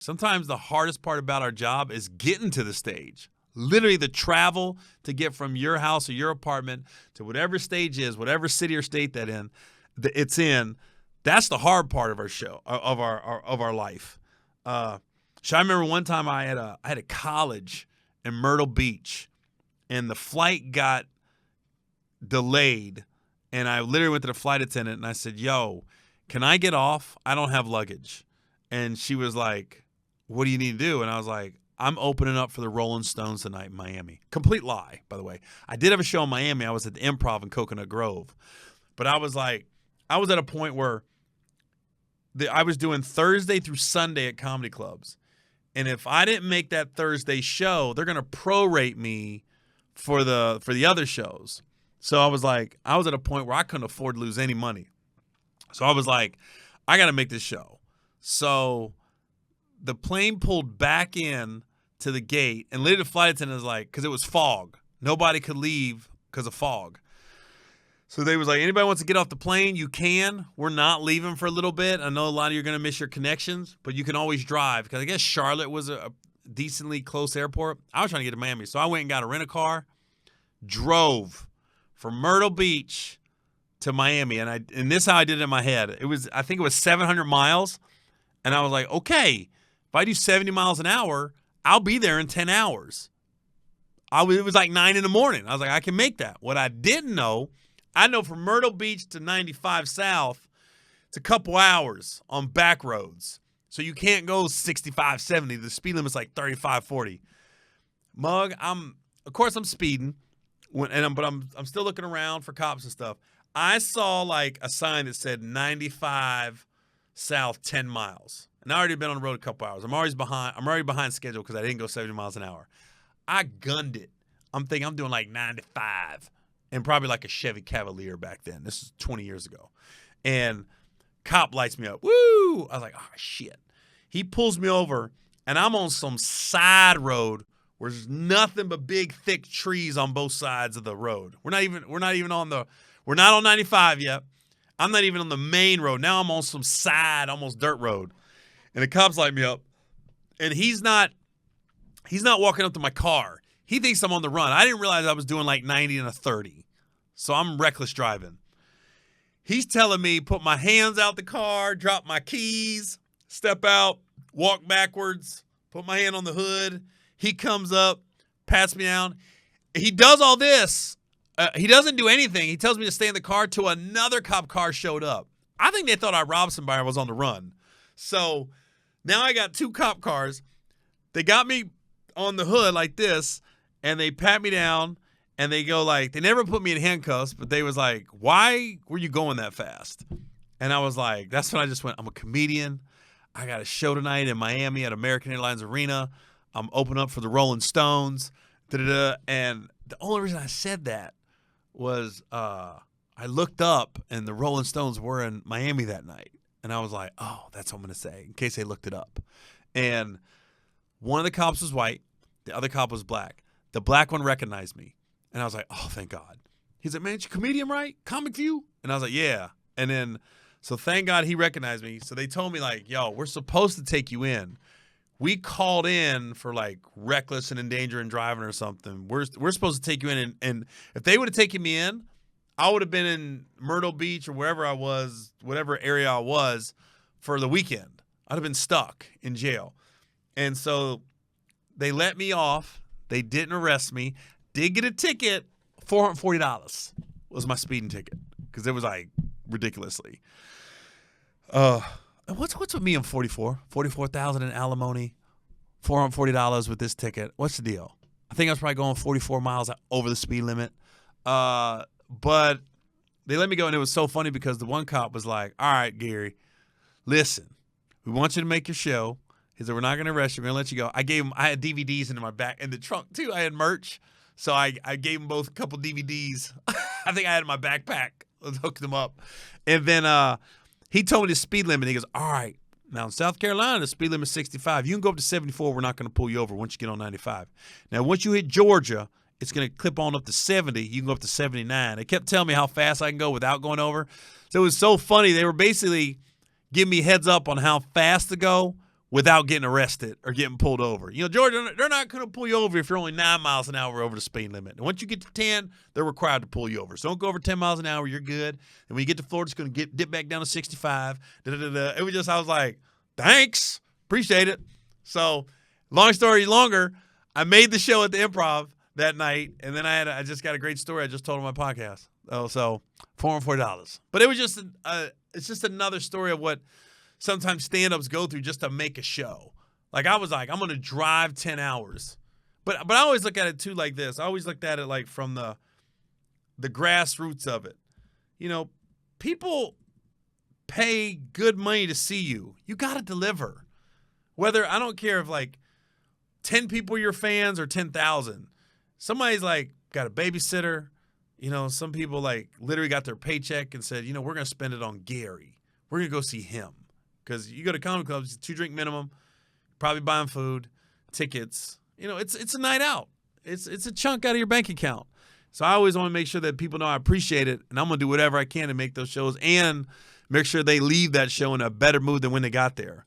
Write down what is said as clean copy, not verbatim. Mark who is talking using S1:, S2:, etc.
S1: Sometimes the hardest part about our job is getting to the stage. Literally the travel to get from your house or your apartment to whatever stage is, whatever city or state it's in. That's the hard part of our show, of our life. I remember one time I had a college in Myrtle Beach, and the flight got delayed, and I literally went to the flight attendant and I said, "Yo, can I get off? I don't have luggage." And she was like, "What do you need to do?" And I was like, "I'm opening up for the Rolling Stones tonight in Miami." Complete lie, by the way. I did have a show in Miami. I was at the Improv in Coconut Grove. But I was at a point where I was doing Thursday through Sunday at comedy clubs. And if I didn't make that Thursday show, they're going to prorate me for the other shows. So I was at a point where I couldn't afford to lose any money. So I was like, I got to make this show. So the plane pulled back in to the gate, and literally the flight attendant was like, because it was fog. Nobody could leave because of fog. So they was like, anybody wants to get off the plane, you can. We're not leaving for a little bit. I know a lot of you are going to miss your connections, but you can always drive. Because I guess Charlotte was a decently close airport. I was trying to get to Miami. So I went and got a rent-a-car, drove from Myrtle Beach to Miami. And this is how I did it in my head. I think it was 700 miles. And I was like, okay, if I do 70 miles an hour, I'll be there in 10 hours. It was like 9 in the morning. I was like, I can make that. What I didn't know, I know from Myrtle Beach to 95 South, it's a couple hours on back roads. So you can't go 65, 70. The speed limit's like 35, 40. Mug, I'm speeding, but I'm still looking around for cops and stuff. I saw like a sign that said 95 South 10 miles. And I already been on the road a couple hours. I'm already behind schedule because I didn't go 70 miles an hour. I gunned it. I'm thinking I'm doing like 95 and probably like a Chevy Cavalier back then. This is 20 years ago. And cop lights me up. Woo! I was like, oh, shit. He pulls me over, and I'm on some side road where there's nothing but big, thick trees on both sides of the road. We're not on 95 yet. I'm not even on the main road. Now I'm on some side, almost dirt road. And the cops light me up. And he's not walking up to my car. He thinks I'm on the run. I didn't realize I was doing like 90 and a 30. So I'm reckless driving. He's telling me, put my hands out the car, drop my keys, step out, walk backwards, put my hand on the hood. He comes up, pats me down. He does all this. He doesn't do anything. He tells me to stay in the car till another cop car showed up. I think they thought I robbed somebody or was on the run. So now I got two cop cars. They got me on the hood like this, and they pat me down, and they go like, they never put me in handcuffs, but they was like, why were you going that fast? And I was like, that's when I just went, I'm a comedian. I got a show tonight in Miami at American Airlines Arena. I'm opening up for the Rolling Stones. And the only reason I said that was I looked up, and the Rolling Stones were in Miami that night. And I was like, oh, that's what I'm going to say, in case they looked it up. And one of the cops was white. The other cop was black. The black one recognized me. And I was like, oh, thank God. He's like, man, you comedian, right? Comic View? And I was like, yeah. And then, so thank God he recognized me. So they told me, like, yo, we're supposed to take you in. We called in for, like, reckless and endangering driving or something. We're supposed to take you in. And if they would have taken me in, I would have been in Myrtle Beach or wherever I was, whatever area I was, for the weekend. I'd have been stuck in jail. And so they let me off. They didn't arrest me. Did get a ticket. $440 was my speeding ticket because it was like ridiculously. What's with me in 44,000 in alimony, $440 with this ticket? What's the deal? I think I was probably going 44 miles over the speed limit. But they let me go, and it was so funny because the one cop was like, all right, Gary, listen, we want you to make your show. He said, we're not going to arrest you. We're going to let you go. I had DVDs in my back, in the trunk, too. I had merch. So I gave them both a couple DVDs. I think I had in my backpack. Let's hook them up. And then he told me the speed limit. He goes, all right, now in South Carolina, the speed limit is 65. You can go up to 74. We're not going to pull you over once you get on 95. Now, once you hit Georgia, it's going to clip on up to 70. You can go up to 79. They kept telling me how fast I can go without going over. So it was so funny. They were basically giving me heads up on how fast to go without getting arrested or getting pulled over. You know, Georgia, they're not going to pull you over if you're only 9 miles an hour over the speed limit. And once you get to 10, they're required to pull you over. So don't go over 10 miles an hour. You're good. And when you get to Florida, it's going to dip back down to 65. It was just, I was like, thanks. Appreciate it. So long story longer, I made the show at the Improv that night, and then I just got a great story I just told on my podcast. Oh, so $440. But it was just it's just another story of what sometimes stand-ups go through just to make a show. Like I was like, I'm gonna drive 10 hours. But I always look at it too like this. I always looked at it like from the grassroots of it. You know, people pay good money to see you. You gotta deliver. Whether I don't care if like 10 people are your fans or 10,000. Somebody's like got a babysitter. You know, some people like literally got their paycheck and said, you know, we're going to spend it on Gary. We're going to go see him. Because you go to comedy clubs, 2-drink minimum, probably buying food, tickets. You know, it's a night out. It's a chunk out of your bank account. So I always want to make sure that people know I appreciate it, and I'm going to do whatever I can to make those shows and make sure they leave that show in a better mood than when they got there.